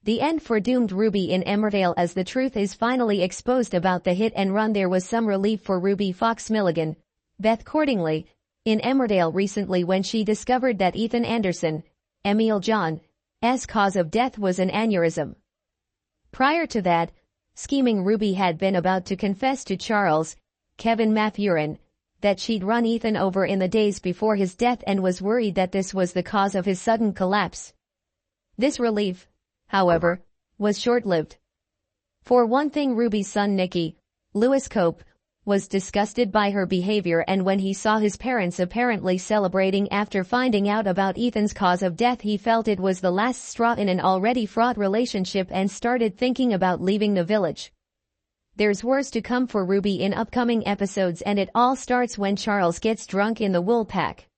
The end for doomed Ruby in Emmerdale. As the truth is finally exposed about the hit and run, there was some relief for Ruby Fox Milligan, Beth Cordingley, in Emmerdale recently when she discovered that Ethan Anderson, Emil John's cause of death was an aneurysm. Prior to that, scheming Ruby had been about to confess to Charles, Kevin Laffan, that she'd run Ethan over in the days before his death and was worried that this was the cause of his sudden collapse. This relief, however, was short-lived. For one thing, Ruby's son Nicky, Lewis Cope, was disgusted by her behavior, and when he saw his parents apparently celebrating after finding out about Ethan's cause of death, he felt it was the last straw in an already fraught relationship and started thinking about leaving the village. There's worse to come for Ruby in upcoming episodes, and it all starts when Charles gets drunk in the wool pack.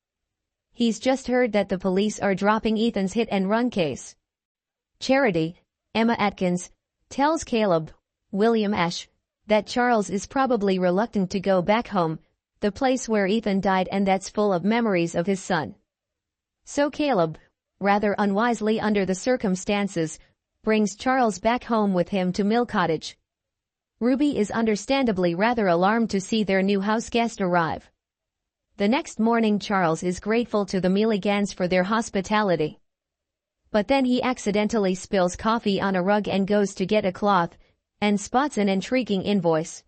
He's just heard that the police are dropping Ethan's hit-and-run case. Charity, Emma Atkins, tells Caleb, William Ash, that Charles is probably reluctant to go back home, the place where Ethan died and that's full of memories of his son. So Caleb, rather unwisely under the circumstances, brings Charles back home with him to Mill Cottage. Ruby is understandably rather alarmed to see their new house guest arrive. The next morning, Charles is grateful to the Milligans for their hospitality. But then he accidentally spills coffee on a rug and goes to get a cloth, and spots an intriguing invoice.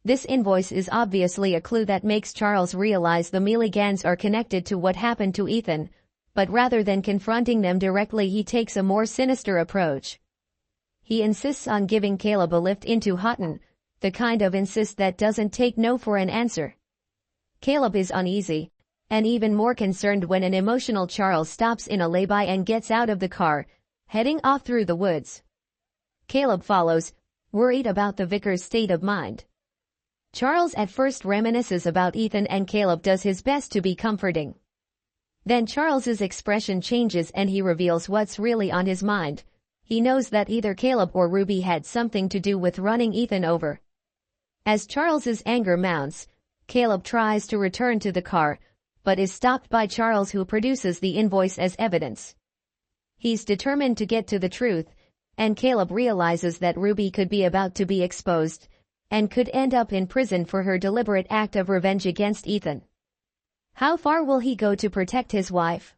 This invoice is obviously a clue that makes Charles realize the Milligans are connected to what happened to Ethan, but rather than confronting them directly, he takes a more sinister approach. He insists on giving Caleb a lift into Houghton, the kind of insist that doesn't take no for an answer. Caleb is uneasy, and even more concerned when an emotional Charles stops in a lay-by and gets out of the car, heading off through the woods. Caleb follows, worried about the vicar's state of mind. Charles at first reminisces about Ethan, and Caleb does his best to be comforting. Then Charles's expression changes and he reveals what's really on his mind. He knows that either Caleb or Ruby had something to do with running Ethan over. As Charles's anger mounts, Caleb tries to return to the car, but is stopped by Charles, who produces the invoice as evidence. He's determined to get to the truth, and Caleb realizes that Ruby could be about to be exposed, and could end up in prison for her deliberate act of revenge against Ethan. How far will he go to protect his wife?